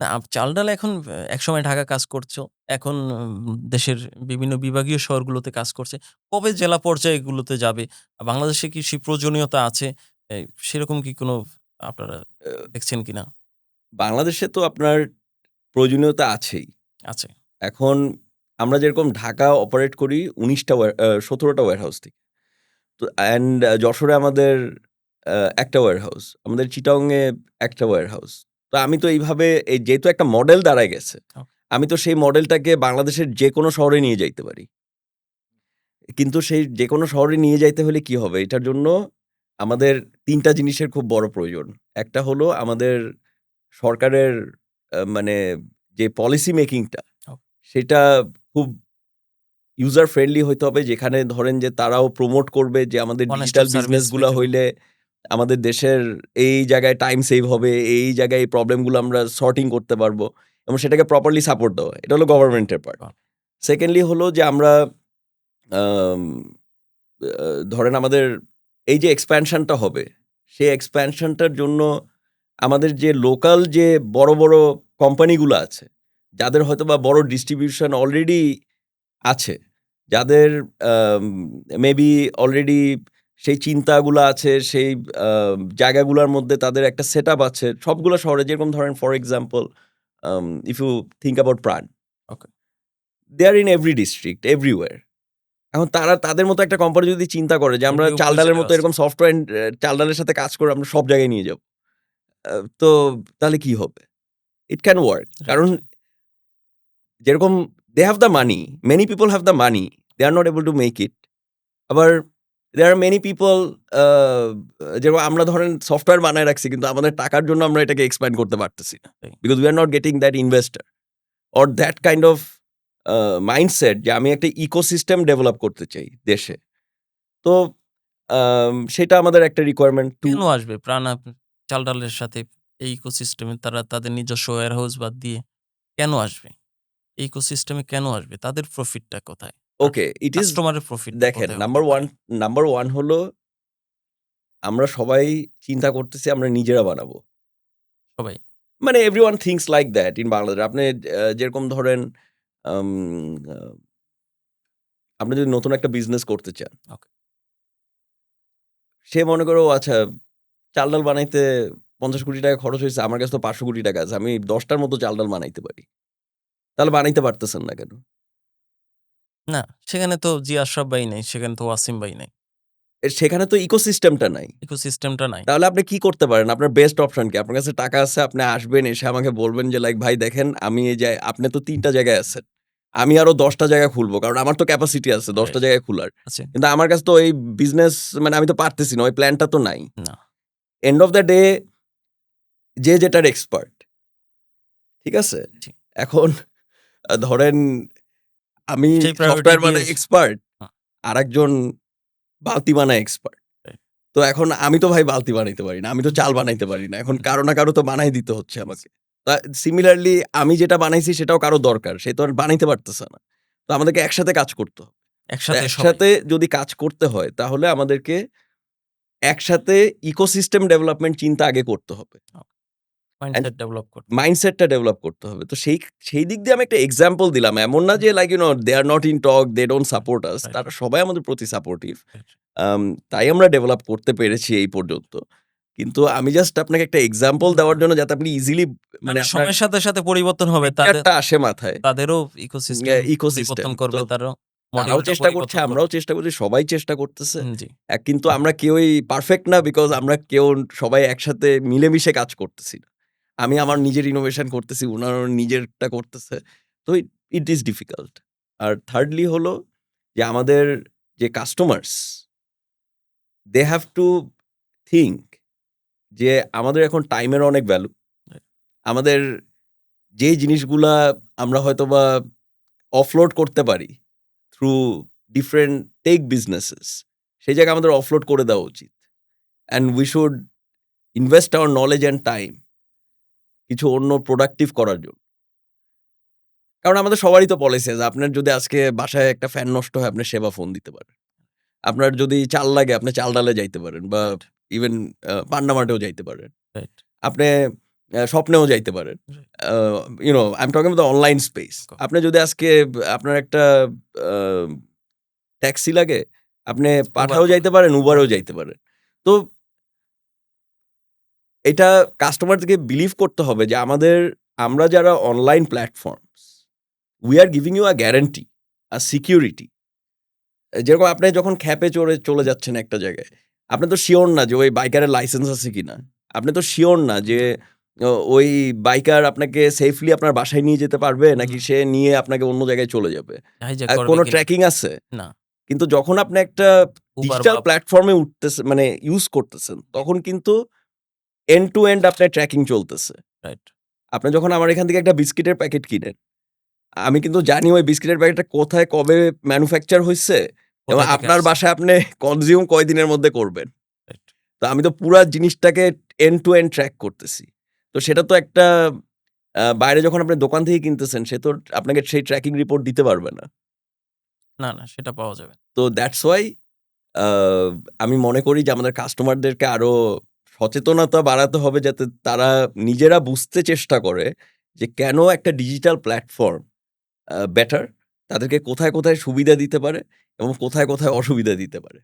না, চাল-ডাল এখন একসময় ঢাকা কাজ করছো। এখন দেশের বিভিন্ন বিভাগীয় শহরগুলোতে কাজ করছে। কবে জেলা পর্যায়ে এগুলোতে যাবে? বাংলাদেশে কি সেই প্রয়োজনীয়তা আছে? সেরকম কি কোনো আপনারা আ দেখছেন কিনা? বাংলাদেশে তো আপনার প্রয়োজনীয়তা আছেই। আছে। এখন আমরা যেরকম ঢাকা অপারেট করি ১৯ টা ১৭ টা ওয়্যারহাউস থেকে। তো অ্যান্ড যশোরে আমাদের ১ টা ওয়্যারহাউস। আমাদের চিটাগং এ ১ টা ওয়্যারহাউস। তো আমি তো এইভাবে যেহেতু একটা মডেল দাঁড়ায় গেছে, ও আমি তো সেই মডেলটাকে বাংলাদেশের যেকোনো শহরে নিয়ে যাইতে পারি। কিন্তু সেই যেকোনো শহরে নিয়ে যাইতে হলে কি হবে? এটার জন্য আমাদের ৩ টা জিনিসের খুব বড় প্রয়োজন। একটা হলো আমাদের সরকারের মানে যে পলিসি মেকিংটা ও সেটা খুব ইউজার ফ্রেন্ডলি হইতে হবে। যেখানে ধরেন যে তারাও প্রমোট করবে যে আমাদের one digital stop service business গুলা হইতে হবে। হইলে আমাদের দেশের এই জায়গায় টাইম সেভ হবে, এই জায়গায় এই প্রবলেম গুলো আমরা সর্টিং করতে পারবো এবং সেটাকে প্রপারলি সাপোর্ট দেওয়া। এটা হলো গভর্নমেন্টের পার্ট। বাহ! সেকেন্ডলি হলো যে আমরা আম ধরেন আমাদের এই যে এক্সপ্যানশনটা হবে, সেই এক্সপ্যানশনটার জন্য আমাদের যে লোকাল যে বড়, বড় কোম্পানিগুলো আছে, যাদের হয়তোবা বড় ডিস্ট্রিবিউশন অলরেডি আছে, যাদের আম মেবি অলরেডি সেই চিন্তাগুলা আছে, সেই জায়গাগুলার মধ্যে তাদের একটা সেটআপ আছে। সবগুলা শহরে যেরকম ধরেন for example if you think about Pran, okay. They are in every district, everywhere. এখন তারা তাদের মতো একটা কোম্পানি যদি চিন্তা করে যে আমরা অলরেডি উপরে চাল-ডালের চলে মতো আসছে। এরকম সফটওয়্যার চাল-ডালের সাথে কাজ করে আমরা সব জায়গায় নিয়ে যাবো। তো তাহলে কি হবে? It can work. রাইট, কারণ রাইট। যেরকম they have the money, many people have the money, they are not able to make it. আবার দেয়ার আর মেনি পিপল আ যেরকম আমরা ধরেন সফটওয়্যার বানায় রাখছি কিন্তু আমাদের টাকার জন্য আমরা এটাকে এক্সপ্যান্ড করতে পারতেছি না। তাই। Because we are not getting that investor or that kind of mindset যে আমি একটা ইকোসিস্টেম ডেভেলপ করতে চাই দেশে। তো সেটা আমাদের একটা রিকোয়ারমেন্ট 2 কেন আসবে প্রাণ চাল-ডালের সাথে এই ইকোসিস্টেমে তারা তাদের নিজস্ব ওয়্যারহাউস বাদ দিয়ে কেন আসবে? এই ইকোসিস্টেমে কেন আসবে? তাদের প্রফিটটা কোথায়? আর ওকে, ইট ইস কাস্টমারের প্রফিটটা দেখেন কোথায় হতে পারে? নাম্বার 1 হলো আমরা সবাই চিন্তা করতেছি আমরা নিজেরা বানাবো। সবাই। মানে everyone thinks like that in Bangladesh. আপনি যেরকম ধরেন আম আ আপনি যদি নতুন একটা বিজনেস করতে চান, ওকে। সে মনে করে ও আচ্ছা চাল-ডাল বানাইতে ৳৫০,০০,০০,০০০ খরচ হইছে। আমার কাছে তো ৳৫০০,০০,০০০ আছে। আমি ১০ টার মতো চাল-ডাল বানাইতে পারি। তাহলে বানাইতে পারতেছেন না কেন? না, সেখানে তো জি আশরাফ ভাই নাই, সেখানে তো ওয়াসিম ভাই নাই। সেখানে তো ইকোসিস্টেমটা নাই। ইকোসিস্টেমটা নাই। তাহলে আপনি কি করতে পারেন? আপনার বেস্ট অপশন কি? আপনার কাছে টাকা আছে, আপনি আসবেন, এসে আমাকে বলবেন যে লাইক ভাই দেখেন আমি এই যে আপনি তো ৩ টা জায়গায় আছেন। আমি আরো ১০ টা জায়গা খুলবো। কারণ আমার তো ক্যাপাসিটি আছে ১০ টা রাইট। জায়গায় খুলার। আছে? কিন্তু আমার কাছে তো ওই বিজনেস মানে আমি তো পারতেছি না। ওই প্ল্যানটা তো নাই। না। এন্ড অফ দ্যা ডে যে যেটার এক্সপার্ট। ঠিক আছে? জি। এখন ধরেন আমি সেই প্রায়োরিটি সফটওয়্যার দিয়ে বানায় এক্সপার্ট, হুম, আরেকজন বালতি বানায় এক্সপার্ট। রাইট, তো এখন আমি তো ভাই বালতি বানাইতে পারি না। আমি তো চাল বানাইতে পারি না। এখন কারো না কারো তো বানাই দিতে হচ্ছে আমাকে। সিমিলারলি আমি যেটা বানাইছি সেটাও কারো দরকার। সে তো আর বানাইতে পারতেছে না। তো আমাদেরকে একসাথে কাজ করতে হবে। তো একসাথে সবাই। একসাথে যদি কাজ করতে হয় তাহলে আমাদেরকে একসাথে ইকোসিস্টেম ডেভেলপমেন্ট চিন্তা আগে করতে হবে। অ্যান্ড মাইন্ডসেট ডেভেলপ করতে হবে। মাইন্ডসেটটা ডেভেলপ করতে হবে। তো সেই দিক দিয়ে আমি একটা এক্সাম্পল দিলাম। এমন না যে like they are not in talk, they don't support us. Right, তারা সবাই আমাদের প্রতি সাপোর্টিভ। রাইট। তাই আমরা ডেভেলপ করতে পেরেছি এই পর্যন্ত। কিন্তু আমি জাস্ট আপনাকে একটা এক্সাম্পল দেওয়ার জন্য যাতে আপনি ইজিলি মানে মানে আপনার সময়ের সাথে, সাথে পরিবর্তন হবে। পিকচারটা আসে মাথায়। তাদেরও ইকোসিস্টেম ইকোসিস্টেম। পরিবর্তন তো করবে, তারও তারাও মডিউলটা চেষ্টা করছে, পরিবর্তন করবে। আমরাও চেষ্টা করছি, সবাই চেষ্টা করতেছে। জি। কিন্তু আমরা কেউই পারফেক্ট না বিকজ আমরা কেউ সবাই একসাথে মিলেমিশে কাজ করতেছি না। আমি আমার নিজের ইনোভেশন করতেছি, উনার নিজেরটা করতেছে। তো ইট ইস ডিফিকাল্ট। আর থার্ডলি হলো যে আমাদের যে customers they have to think যে আমাদের এখন টাইমের অনেক ভ্যালু। আমাদের যেই জিনিসগুলা আমরা হয়তোবা অফলোড করতে পারি থ্রু ডিফারেন্ট টেক বিজনেসেস, সেই জায়গায় আমাদের অফলোড করে দেওয়া উচিত। And we should invest hour knowledge and time কিছু অন্য প্রোডাক্টিভ করার জন্য। কারণ আমাদের সবারই তো পলিসি আছে। আপনার যদি আজকে বাসায় একটা ফ্যান নষ্ট হয়, আপনি সেবা ফোন দিতে পারেন। আপনার যদি চাল লাগে, আপনি চাল-ডালে যাইতে পারেন বা রাইট, ইভেন পান্ডা মার্টেও যাইতে পারেন। রাইট। আপনি স্বপ্নেও যাইতে পারেন। Right. I am talking about the online space. Okay. আপনি যদি আজকে আপনার একটা আ ট্যাক্সি লাগে, আপনি উবার পাঠাও বলেন। যাইতে পারেন, উবারও উবারও যাইতে পারেন। তো এটা কাস্টমারদেরকে বিলিভ করতে হবে যে আমরা যারা online platforms, we are giving you a guarantee, a security. যেরকম আপনি যখন খ্যাপে চড়ে চলে যাচ্ছেন একটা জায়গায়, আপনি তো সিওর না যে ওই বাইকারের লাইসেন্স আছে কিনা। আপনি তো সিওর না যে রাইট। ওই বাইকার আপনাকে সেফলি আপনার বাসায় নিয়ে যেতে পারবে নাকি না, সে নিয়ে আপনাকে অন্য জায়গায় চলে যাবে। হাইজ্যাক করবে কোনো কিনা? ট্র্যাকিং আছে? না। কিন্তু যখন আপনি একটা উবার ডিজিটাল বা প্ল্যাটফর্মে উঠতেছে মানে ইউজ করতেছেন, তখন কিন্তু এন্ড টু এন্ড আপনার ট্র্যাকিং চলতেছে। রাইট। আপনি যখন আমার এখান থেকে একটা বিস্কিটের প্যাকেট কিনেন, আমি কিন্তু জানি ওই বিস্কিটের প্যাকেটটা কোথায় কবে ম্যানুফ্যাকচার হইছে এবং কোথায় থেকে আপনার আসছে? বাসায় আপনি কনজিউম কয়দিনের মধ্যে করবেন। রাইট। তো আমি তো পুরা জিনিসটাকে এন্ড টু এন্ড ট্র্যাক করতেছি। তো সেটা তো একটা বাইরে যখন আপনি দোকান থেকে কিনতেছেন, সে তো আপনাকে সেই ট্র্যাকিং রিপোর্ট দিতে পারবে না। না, না সেটা পাওয়া যাবে না। তো দ্যাটস ওয়াই আ আমি মনে করি যে আমাদের কাস্টমারদেরকে আরো সচেতনতা বাড়াতে হবে যাতে তারা নিজেরা বুঝতে চেষ্টা করে যে কেন একটা ডিজিটাল প্ল্যাটফর্ম বেটার, তাদেরকে কোথায়, কোথায় সুবিধা দিতে পারে এবং কোথায়, কোথায় অসুবিধা দিতে পারে।